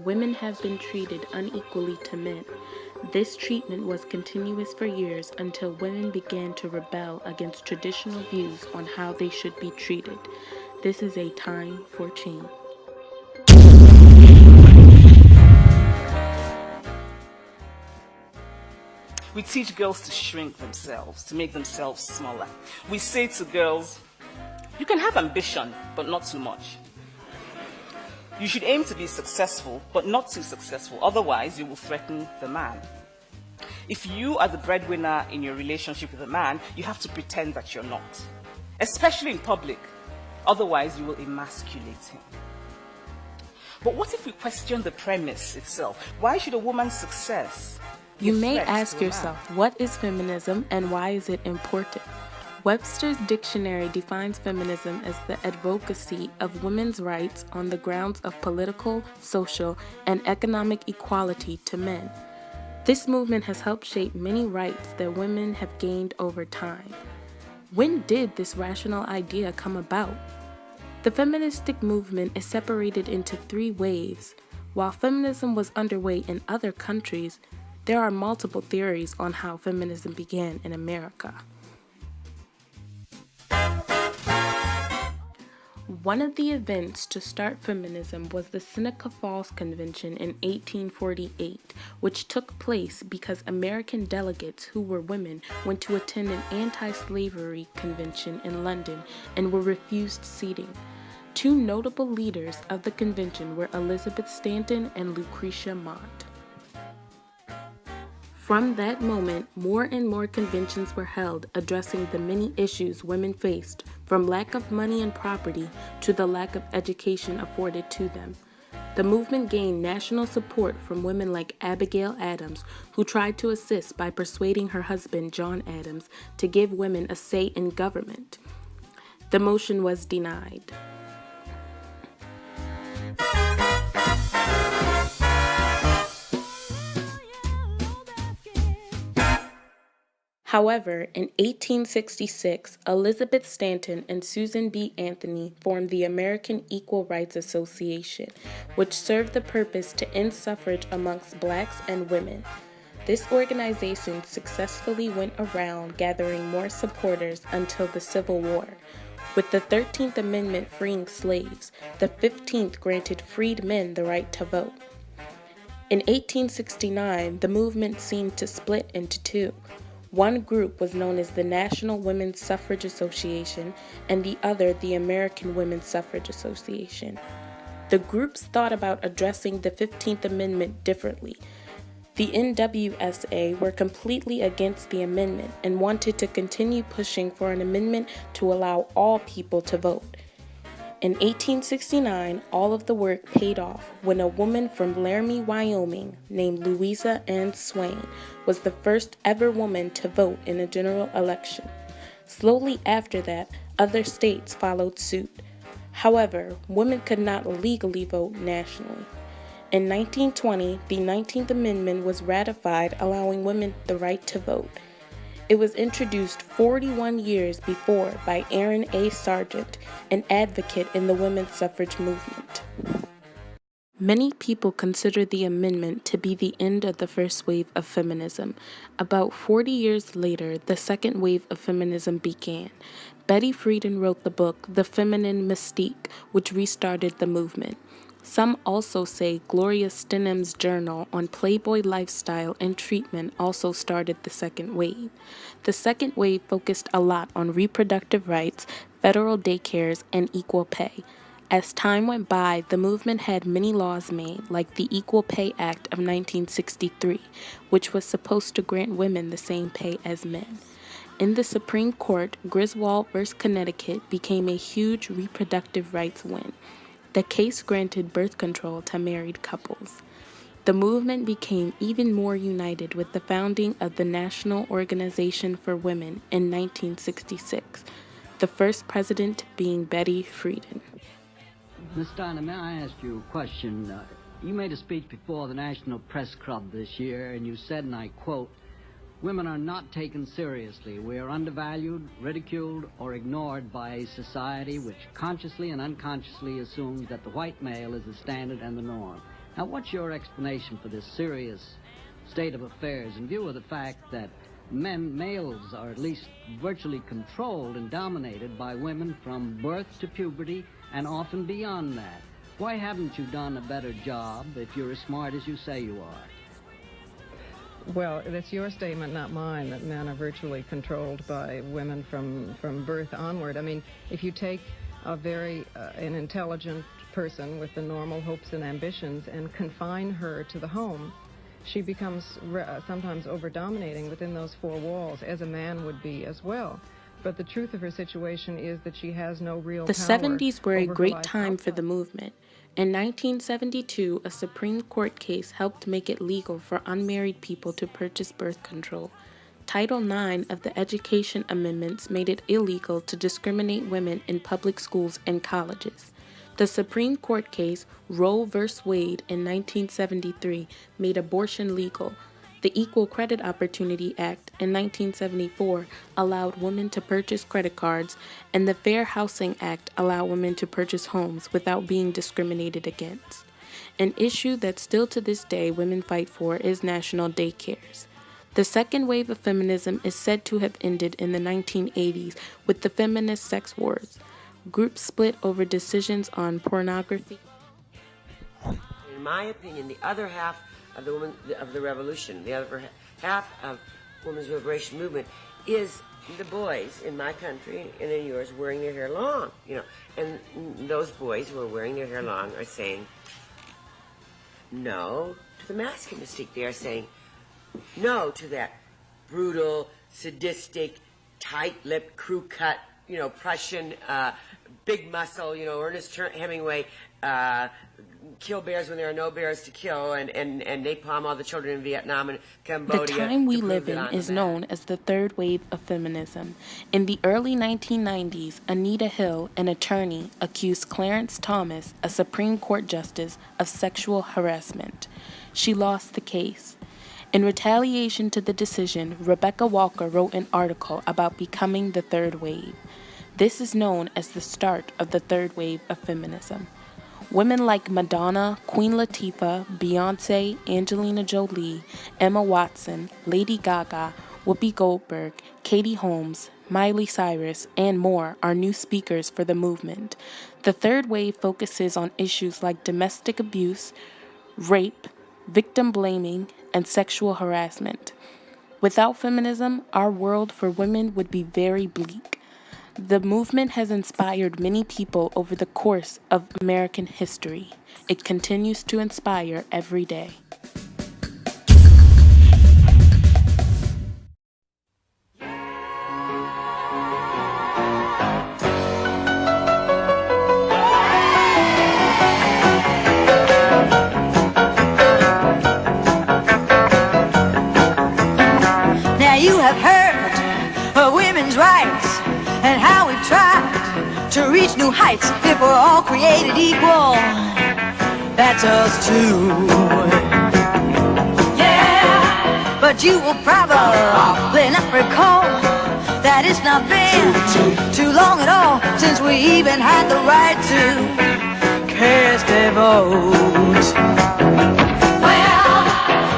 women have been treated unequally to men. This treatment was continuous for years until women began to rebel against traditional views on how they should be treated. This is a time for change. We teach girls to shrink themselves, to make themselves smaller. We say to girls, you can have ambition, but not too much. You should aim to be successful, but not too successful, otherwise you will threaten the man. If you are the breadwinner in your relationship with a man, you have to pretend that you're not, especially in public, otherwise you will emasculate him. But what if we question the premise itself? Why should a woman's success You may ask yourself, what is feminism and why is it important? Webster's dictionary defines feminism as the advocacy of women's rights on the grounds of political, social, and economic equality to men. This movement has helped shape many rights that women have gained over time. When did this rational idea come about? The feministic movement is separated into three waves. While feminism was underway in other countries, there are multiple theories on how feminism began in America. One of the events to start feminism was the Seneca Falls Convention in 1848, which took place because American delegates who were women went to attend an anti-slavery convention in London and were refused seating. Two notable leaders of the convention were Elizabeth Stanton and Lucretia Mott. From that moment, more and more conventions were held addressing the many issues women faced, from lack of money and property to the lack of education afforded to them. The movement gained national support from women like Abigail Adams, who tried to assist by persuading her husband, John Adams, to give women a say in government. The motion was denied. However, in 1866, Elizabeth Stanton and Susan B. Anthony formed the American Equal Rights Association, which served the purpose to end suffrage amongst blacks and women. This organization successfully went around gathering more supporters until the Civil War. With the 13th Amendment freeing slaves, the 15th granted freed men the right to vote. In 1869, the movement seemed to split into two. One group was known as the National Women's Suffrage Association and the other the American Women's Suffrage Association. The groups thought about addressing the 15th Amendment differently. The NWSA were completely against the amendment and wanted to continue pushing for an amendment to allow all people to vote. In 1869, all of the work paid off when a woman from Laramie, Wyoming, named Louisa Ann Swain, was the first ever woman to vote in a general election. Slowly after that, other states followed suit. However, women could not legally vote nationally. In 1920, the 19th Amendment was ratified, allowing women the right to vote. It was introduced 41 years before by Aaron A. Sargent, an advocate in the women's suffrage movement. Many people consider the amendment to be the end of the first wave of feminism. About 40 years later, the second wave of feminism began. Betty Friedan wrote the book The Feminine Mystique, which restarted the movement. Some also say Gloria Stenem's journal on Playboy lifestyle and treatment also started the second wave. The second wave focused a lot on reproductive rights, federal daycares, and equal pay. As time went by, the movement had many laws made, like the Equal Pay Act of 1963, which was supposed to grant women the same pay as men. In the Supreme Court, Griswold v. Connecticut became a huge reproductive rights win. The case granted birth control to married couples. The movement became even more united with the founding of the National Organization for Women in 1966, the first president being Betty Friedan. Ms. Steiner, may I ask you a question? You made a speech before the National Press Club this year, and you said, and I quote, "Women are not taken seriously. We are undervalued, ridiculed, or ignored by a society which consciously and unconsciously assumes that the white male is the standard and the norm." Now, what's your explanation for this serious state of affairs in view of the fact that males are at least virtually controlled and dominated by women from birth to puberty and often beyond that? Why haven't you done a better job if you're as smart as you say you are? Well, that's your statement, not mine, that men are virtually controlled by women from birth onward. I mean, if you take an intelligent person with the normal hopes and ambitions and confine her to the home, she becomes sometimes over-dominating within those four walls, as a man would be as well. But the truth of her situation is that she has no real The power 70s were a over her great life time for outside. the movement. In 1972, a Supreme Court case helped make it legal for unmarried people to purchase birth control. Title IX of the Education Amendments made it illegal to discriminate women in public schools and colleges. The Supreme Court case Roe v. Wade in 1973 made abortion legal. The Equal Credit Opportunity Act in 1974 allowed women to purchase credit cards, and the Fair Housing Act allowed women to purchase homes without being discriminated against. An issue that still to this day women fight for is national daycares. The second wave of feminism is said to have ended in the 1980s with the feminist sex wars. Groups split over decisions on pornography. In my opinion, the other half of the revolution, the other half of women's liberation movement is the boys in my country and in yours wearing their hair long, and those boys who are wearing their hair long are saying no to the masculine mystique. They are saying no to that brutal, sadistic, tight-lipped, crew-cut, Prussian, big muscle, Ernest Hemingway, kill bears when there are no bears to kill, and napalm all the children in Vietnam and Cambodia. The time we live in is known as the third wave of feminism. In the early 1990s, Anita Hill, an attorney, accused Clarence Thomas, a Supreme Court justice, of sexual harassment. She lost the case. In retaliation to the decision, Rebecca Walker wrote an article about becoming the third wave. This is known as the start of the third wave of feminism. Women like Madonna, Queen Latifah, Beyonce, Angelina Jolie, Emma Watson, Lady Gaga, Whoopi Goldberg, Katie Holmes, Miley Cyrus, and more are new speakers for the movement. The third wave focuses on issues like domestic abuse, rape, victim blaming, and sexual harassment. Without feminism, our world for women would be very bleak. The movement has inspired many people over the course of American history. It continues to inspire every day. Now you have heard of women's rights and how we've tried to reach new heights. If we're all created equal, that's us too. Yeah, but you will probably not recall that it's not been too long at all since we even had the right to cast a vote.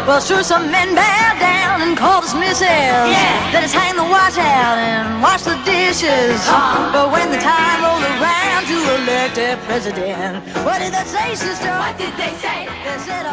Well, sure, some men bow down and call dismissal. Yeah. Let us hang the wash out and wash the dishes. But when the time rolls around to elect a president, what did they say, sister? What did they say? They said,